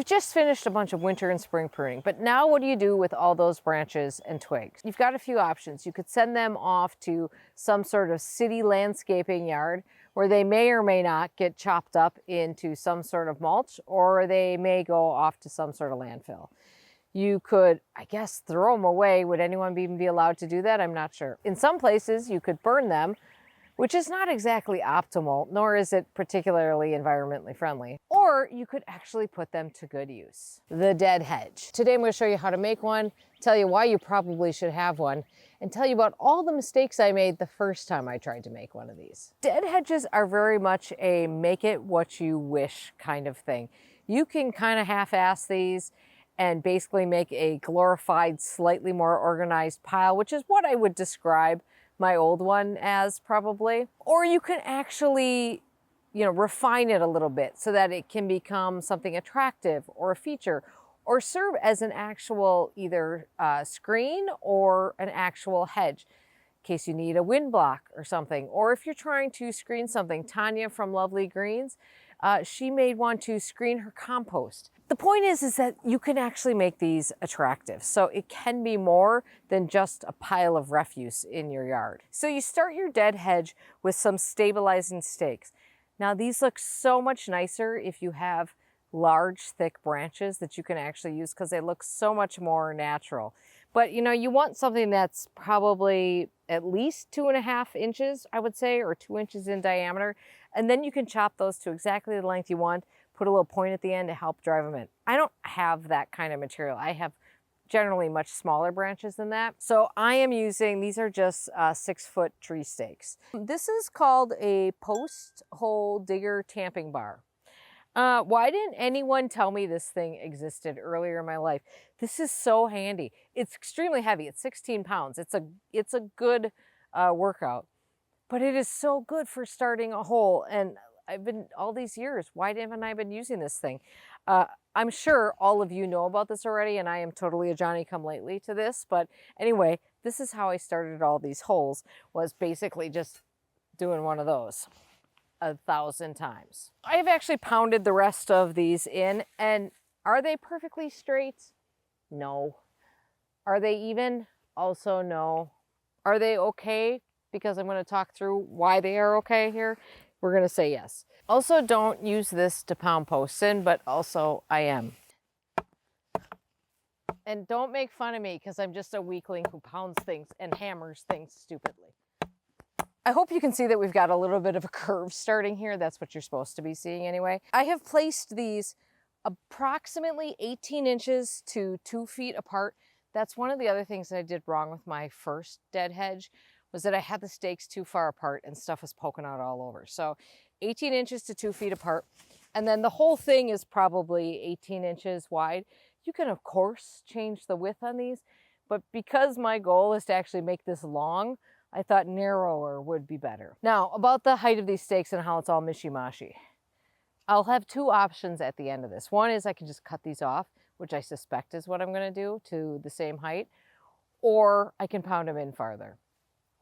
just finished a bunch of winter and spring pruning, but now what do you do with all those branches and twigs? You've got a few options. You could send them off to some sort of city landscaping yard where they may or may not get chopped up into some sort of mulch, or they may go off to some sort of landfill. You could, I guess, throw them away. Would anyone even be allowed to do that? I'm not sure. In some places, you could burn them, which is not exactly optimal, nor is it particularly environmentally friendly. Or you could actually put them to good use. The dead hedge. Today I'm going to show you how to make one, tell you why you probably should have one, and tell you about all the mistakes I made the first time I tried to make one of these. Dead hedges are very much a make it what you wish kind of thing. You can kind of half-ass these and basically make a glorified, slightly more organized pile, which is what I would describe my old one as probably. Or you can actually, refine it a little bit so that it can become something attractive or a feature, or serve as an actual either screen or an actual hedge in case you need a wind block or something. Or if you're trying to screen something, Tanya from Lovely Greens, she made one to screen her compost. The point is that you can actually make these attractive. So it can be more than just a pile of refuse in your yard. So you start your dead hedge with some stabilizing stakes. Now these look so much nicer if you have large, thick branches that you can actually use because they look so much more natural. But you want something that's probably at least 2.5 inches, I would say, or 2 inches in diameter. And then you can chop those to exactly the length you want, put a little point at the end to help drive them in. I don't have that kind of material. I have generally much smaller branches than that. So I am using, these are just 6-foot tree stakes. This is called a post hole digger tamping bar. Why didn't anyone tell me this thing existed earlier in my life? This is so handy. It's extremely heavy. It's 16 pounds. It's a good workout, but it is so good for starting a hole. And I've been all these years, why haven't I been using this thing? I'm sure all of you know about this already, and I am totally a Johnny-come-lately to this. But anyway, this is how I started all these holes, was basically just doing one of those 1,000 times. I have actually pounded the rest of these in, and are they perfectly straight? No. Are they even? Also no. Are they okay? Because I'm going to talk through why they are okay here. We're going to say yes. Also, don't use this to pound posts in, but also I am. And don't make fun of me because I'm just a weakling who pounds things and hammers things stupidly. I hope you can see that we've got a little bit of a curve starting here. That's what you're supposed to be seeing anyway. I have placed these approximately 18 inches to 2 feet apart. That's one of the other things that I did wrong with my first dead hedge, was that I had the stakes too far apart and stuff was poking out all over. So 18 inches to 2 feet apart. And then the whole thing is probably 18 inches wide. You can, of course, change the width on these, but because my goal is to actually make this long, I thought narrower would be better. Now, about the height of these stakes and how it's all mishy-mashy. I'll have two options at the end of this. One is I can just cut these off, which I suspect is what I'm going to do, to the same height, or I can pound them in farther.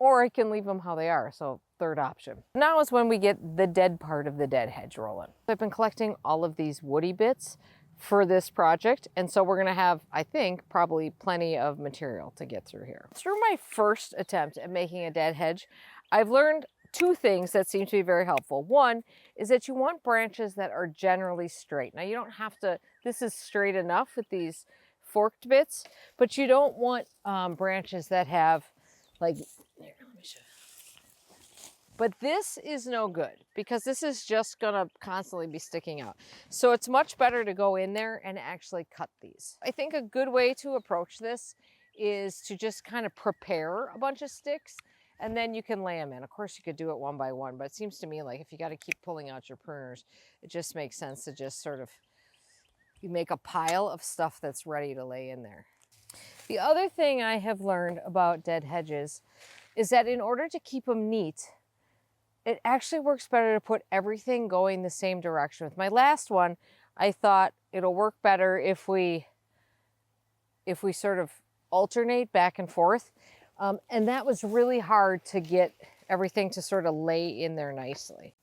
Or I can leave them how they are, so third option. Now is when we get the dead part of the dead hedge rolling. I've been collecting all of these woody bits for this project, and so we're gonna have, I think, probably plenty of material to get through here. Through my first attempt at making a dead hedge, I've learned two things that seem to be very helpful. One is that you want branches that are generally straight. Now you don't have to, this is straight enough with these forked bits, but you don't want branches that have like, here, let me show you. But this is no good because this is just gonna constantly be sticking out. So it's much better to go in there and actually cut these. I think a good way to approach this is to just kind of prepare a bunch of sticks and then you can lay them in. Of course you could do it one by one, but it seems to me like if you got to keep pulling out your pruners, it just makes sense to just sort of, you make a pile of stuff that's ready to lay in there. The other thing I have learned about dead hedges is that in order to keep them neat, it actually works better to put everything going the same direction. With my last one, I thought it'll work better if we sort of alternate back and forth. And that was really hard to get everything to sort of lay in there nicely.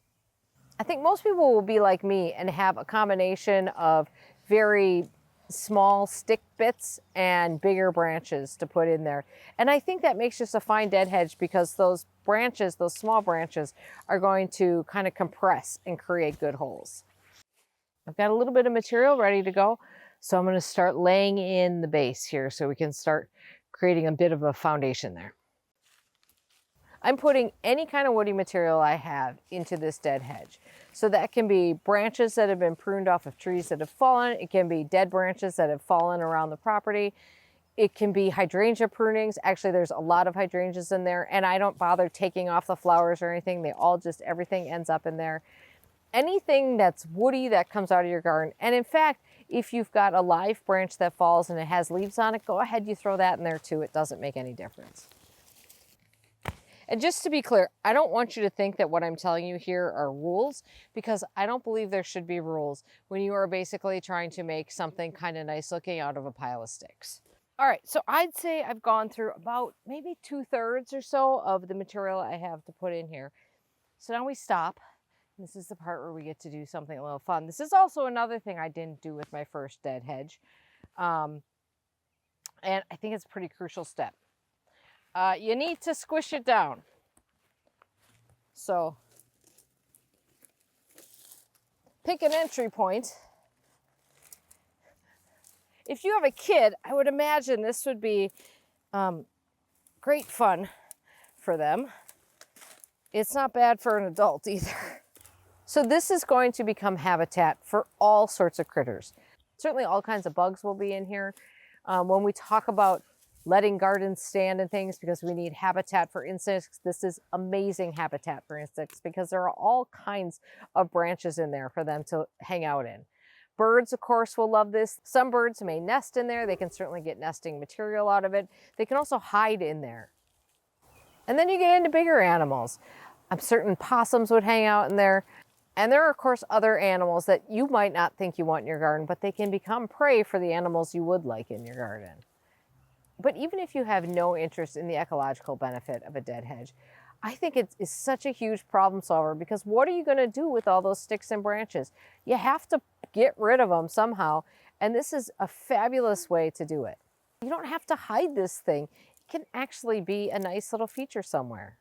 I think most people will be like me and have a combination of very small stick bits and bigger branches to put in there. And I think that makes just a fine dead hedge because those branches, those small branches, are going to kind of compress and create good holes. I've got a little bit of material ready to go, so I'm going to start laying in the base here so we can start creating a bit of a foundation there. I'm putting any kind of woody material I have into this dead hedge. So that can be branches that have been pruned off of trees that have fallen. It can be dead branches that have fallen around the property. It can be hydrangea prunings. Actually, there's a lot of hydrangeas in there, and I don't bother taking off the flowers or anything. They all just, everything ends up in there. Anything that's woody that comes out of your garden. And in fact, if you've got a live branch that falls and it has leaves on it, go ahead, you throw that in there too. It doesn't make any difference. And just to be clear, I don't want you to think that what I'm telling you here are rules, because I don't believe there should be rules when you are basically trying to make something kind of nice looking out of a pile of sticks. All right, so I'd say I've gone through about maybe 2/3 or so of the material I have to put in here. So now we stop. This is the part where we get to do something a little fun. This is also another thing I didn't do with my first dead hedge. And I think it's a pretty crucial step. You need to squish it down. So pick an entry point. If you have a kid, I would imagine this would be great fun for them. It's not bad for an adult either. So this is going to become habitat for all sorts of critters. Certainly all kinds of bugs will be in here. When we talk about letting gardens stand and things because we need habitat for insects, this is amazing habitat for insects because there are all kinds of branches in there for them to hang out in. Birds, of course, will love this. Some birds may nest in there. They can certainly get nesting material out of it. They can also hide in there. And then you get into bigger animals. I'm certain possums would hang out in there. And there are, of course, other animals that you might not think you want in your garden, but they can become prey for the animals you would like in your garden. But even if you have no interest in the ecological benefit of a dead hedge, I think it is such a huge problem solver because what are you going to do with all those sticks and branches? You have to get rid of them somehow, and this is a fabulous way to do it. You don't have to hide this thing. It can actually be a nice little feature somewhere.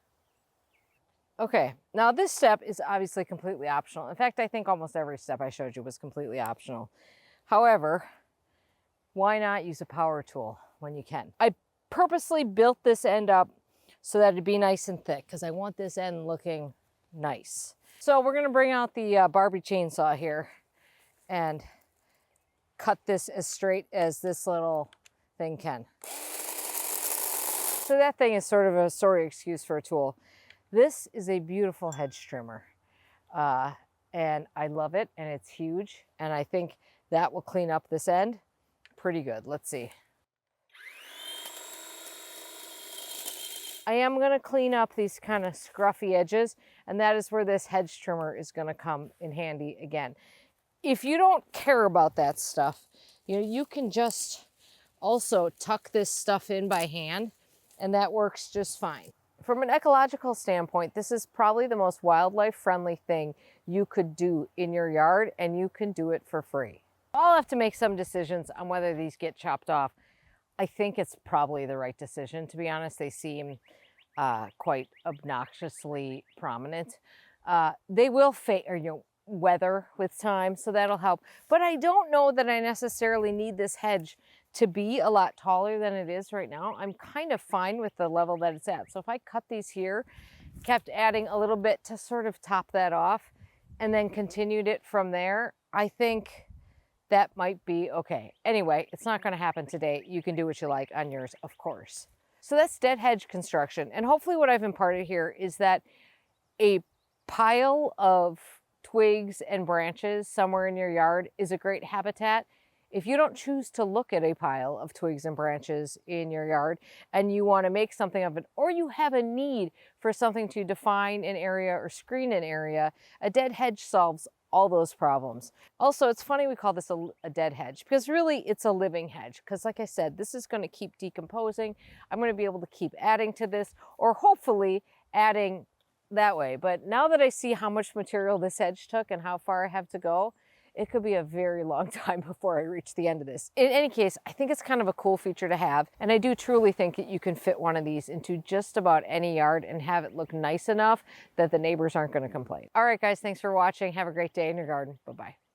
Okay, now this step is obviously completely optional. In fact, I think almost every step I showed you was completely optional. However, why not use a power tool when you can? I purposely built this end up so that it'd be nice and thick because I want this end looking nice. So we're gonna bring out the Barbie chainsaw here and cut this as straight as this little thing can. So that thing is sort of a sorry excuse for a tool. This is a beautiful hedge trimmer and I love it, and it's huge, and I think that will clean up this end pretty good. Let's see. I am going to clean up these kind of scruffy edges, and that is where this hedge trimmer is going to come in handy again. If you don't care about that stuff, you can just also tuck this stuff in by hand, and that works just fine. From an ecological standpoint, this is probably the most wildlife friendly thing you could do in your yard, and you can do it for free. I'll have to make some decisions on whether these get chopped off. I think it's probably the right decision, to be honest. They seem quite obnoxiously prominent. They will fade or weather with time, so that'll help. But I don't know that I necessarily need this hedge to be a lot taller than it is right now. I'm kind of fine with the level that it's at. So if I cut these here, kept adding a little bit to sort of top that off, and then continued it from there, I think that might be okay. Anyway, it's not going to happen today. You can do what you like on yours, of course. So that's dead hedge construction. And hopefully what I've imparted here is that a pile of twigs and branches somewhere in your yard is a great habitat. If you don't choose to look at a pile of twigs and branches in your yard and you want to make something of it, or you have a need for something to define an area or screen an area, a dead hedge solves all those problems. Also, it's funny we call this a dead hedge because really it's a living hedge because, like I said, this is going to keep decomposing. I'm going to be able to keep adding to this, or hopefully adding that way. But now that I see how much material this hedge took and how far I have to go, it could be a very long time before I reach the end of this. In any case, I think it's kind of a cool feature to have, and I do truly think that you can fit one of these into just about any yard and have it look nice enough that the neighbors aren't going to complain. All right, guys, thanks for watching. Have a great day in your garden. Bye-bye.